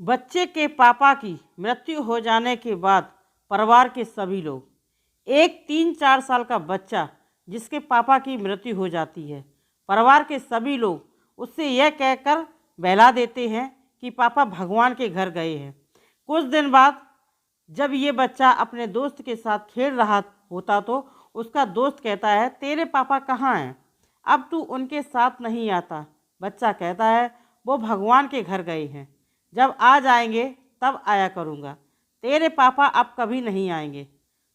बच्चे के पापा की मृत्यु हो जाने के बाद परिवार के सभी लोग, एक 3-4 साल का बच्चा जिसके पापा की मृत्यु हो जाती है, परिवार के सभी लोग उससे यह कहकर बहला देते हैं कि पापा भगवान के घर गए हैं। कुछ दिन बाद जब ये बच्चा अपने दोस्त के साथ खेल रहा होता तो उसका दोस्त कहता है, तेरे पापा कहाँ हैं, अब तू उनके साथ नहीं आता। बच्चा कहता है, वो भगवान के घर गए हैं, जब आ जाएंगे तब आया करूँगा। तेरे पापा अब कभी नहीं आएंगे।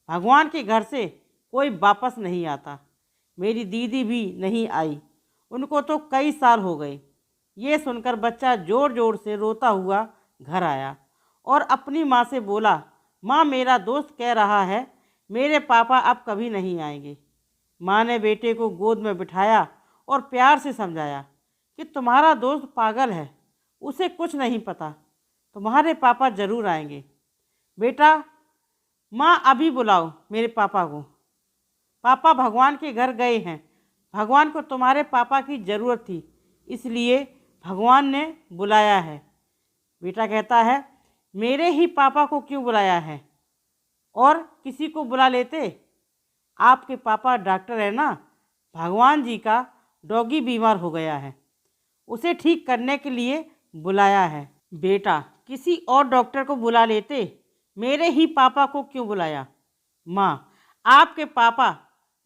भगवान के घर से कोई वापस नहीं आता। मेरी दीदी भी नहीं आई, उनको तो कई साल हो गए। ये सुनकर बच्चा ज़ोर ज़ोर से रोता हुआ घर आया और अपनी माँ से बोला, माँ मेरा दोस्त कह रहा है मेरे पापा अब कभी नहीं आएंगे। माँ ने बेटे को गोद में बिठाया और प्यार से समझाया कि तुम्हारा दोस्त पागल है, उसे कुछ नहीं पता, तुम्हारे पापा ज़रूर आएंगे। बेटा, माँ अभी बुलाओ मेरे पापा को, पापा भगवान के घर गए हैं। भगवान को तुम्हारे पापा की ज़रूरत थी, इसलिए भगवान ने बुलाया है। बेटा कहता है, मेरे ही पापा को क्यों बुलाया है, और किसी को बुला लेते। आपके पापा डॉक्टर है ना, भगवान जी का डॉगी बीमार हो गया है, उसे ठीक करने के लिए बुलाया है। बेटा, किसी और डॉक्टर को बुला लेते, मेरे ही पापा को क्यों बुलाया। माँ, आपके पापा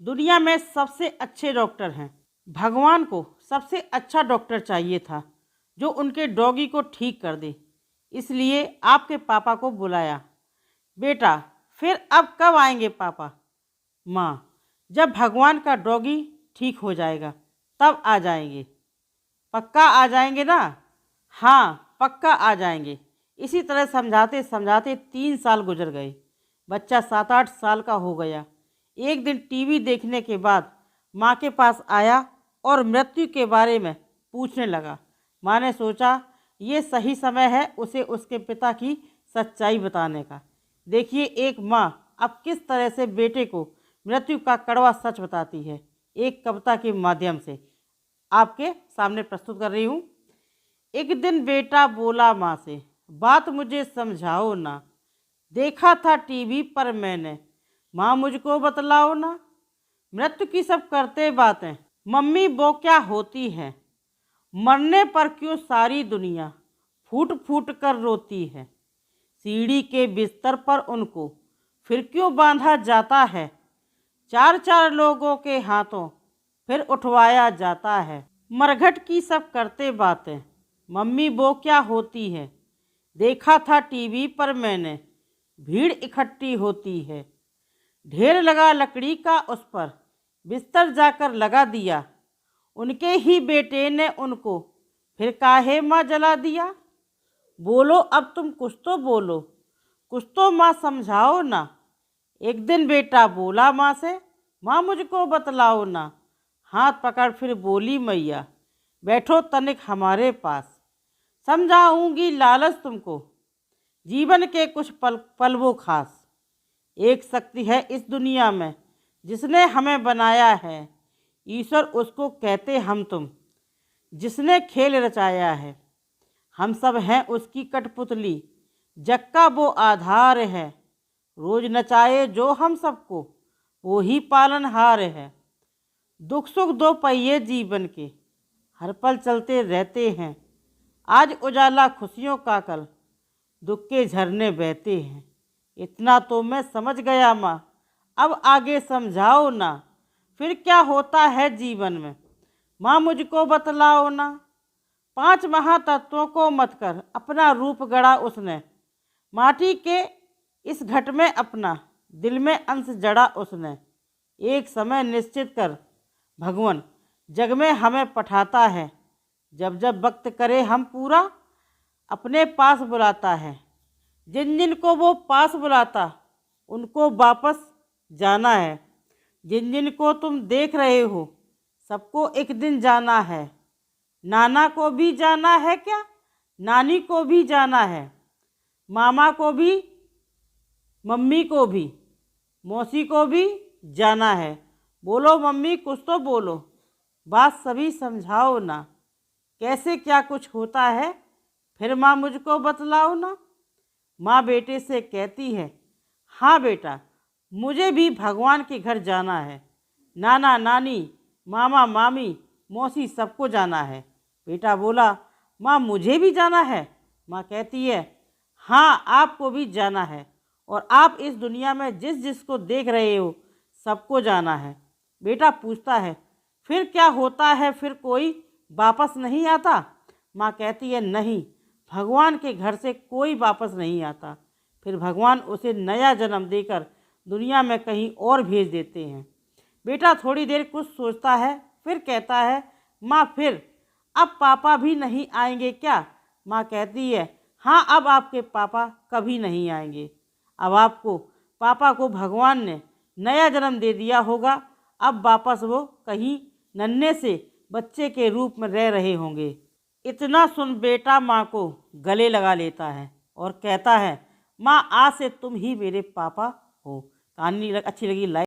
दुनिया में सबसे अच्छे डॉक्टर हैं। भगवान को सबसे अच्छा डॉक्टर चाहिए था जो उनके डॉगी को ठीक कर दे, इसलिए आपके पापा को बुलाया। बेटा, फिर अब कब आएंगे पापा। माँ, जब भगवान का डॉगी ठीक हो जाएगा तब आ जाएंगे। पक्का आ जाएंगे ना। हाँ, पक्का आ जाएंगे। इसी तरह समझाते समझाते 3 साल गुजर गए। बच्चा 7-8 साल का हो गया। एक दिन टीवी देखने के बाद माँ के पास आया और मृत्यु के बारे में पूछने लगा। माँ ने सोचा ये सही समय है उसे उसके पिता की सच्चाई बताने का। देखिए एक माँ अब किस तरह से बेटे को मृत्यु का कड़वा सच बताती है, एक कविता के माध्यम से आपके सामने प्रस्तुत कर रही हूँ। एक दिन बेटा बोला माँ से, बात मुझे समझाओ ना, देखा था टीवी पर मैंने, माँ मुझको बतलाओ ना। मृत्यु की सब करते बातें, मम्मी वो क्या होती है, मरने पर क्यों सारी दुनिया फूट फूट कर रोती है। सीढ़ी के बिस्तर पर उनको फिर क्यों बांधा जाता है, 4-4 लोगों के हाथों फिर उठवाया जाता है। मरघट की सब करते बातें, मम्मी वो क्या होती है, देखा था टीवी पर मैंने, भीड़ इकट्ठी होती है। ढेर लगा लकड़ी का, उस पर बिस्तर जाकर लगा दिया, उनके ही बेटे ने उनको फिर काहे माँ जला दिया। बोलो अब तुम कुछ तो बोलो, कुछ तो माँ समझाओ ना। एक दिन बेटा बोला माँ से, माँ मुझको बतलाओ ना। हाथ पकड़ फिर बोली मैया, बैठो तनिक हमारे पास, समझाऊंगी लालच तुमको, जीवन के कुछ पल वो खास। एक शक्ति है इस दुनिया में जिसने हमें बनाया है, ईश्वर उसको कहते हम तुम, जिसने खेल रचाया है। हम सब हैं उसकी कठपुतली, जग का वो आधार है, रोज नचाए जो हम सबको, वो ही पालनहार है। दुख सुख दो पहिए जीवन के, हर पल चलते रहते हैं, आज उजाला खुशियों का, कल दुख के झरने बहते हैं। इतना तो मैं समझ गया माँ, अब आगे समझाओ ना, फिर क्या होता है जीवन में, माँ मुझको बतलाओ ना। 5 महातत्वों को मत कर अपना रूप गढ़ा उसने, माटी के इस घट में अपना दिल में अंश जड़ा उसने। एक समय निश्चित कर भगवान जग में हमें पठाता है, जब जब वक्त करे हम पूरा अपने पास बुलाता है। जिन जिन को वो पास बुलाता उनको वापस जाना है, जिन जिन को तुम देख रहे हो सबको एक दिन जाना है। नाना को भी जाना है क्या, नानी को भी जाना है, मामा को भी, मम्मी को भी, मौसी को भी जाना है। बोलो मम्मी कुछ तो बोलो, बात सभी समझाओ ना, कैसे क्या कुछ होता है फिर माँ मुझको बतलाओ ना। माँ बेटे से कहती है, हाँ बेटा, मुझे भी भगवान के घर जाना है। नाना नानी, मामा मामी, मौसी सबको जाना है। बेटा बोला, माँ मुझे भी जाना है। माँ कहती है, हाँ आपको भी जाना है, और आप इस दुनिया में जिस जिसको देख रहे हो सबको जाना है। बेटा पूछता है, फिर क्या होता है, फिर कोई वापस नहीं आता? माँ कहती है, नहीं, भगवान के घर से कोई वापस नहीं आता। फिर भगवान उसे नया जन्म देकर दुनिया में कहीं और भेज देते हैं। बेटा थोड़ी देर कुछ सोचता है, फिर कहता है, माँ फिर अब पापा भी नहीं आएंगे क्या? माँ कहती है, हाँ अब आपके पापा कभी नहीं आएंगे। अब आपको पापा को भगवान ने नया जन्म दे दिया होगा। अब वापस वो कहीं नन्हे से बच्चे के रूप में रह रहे होंगे। इतना सुन बेटा माँ को गले लगा लेता है और कहता है, माँ आज से तुम ही मेरे पापा हो। कहानी अच्छी लगी, लाइक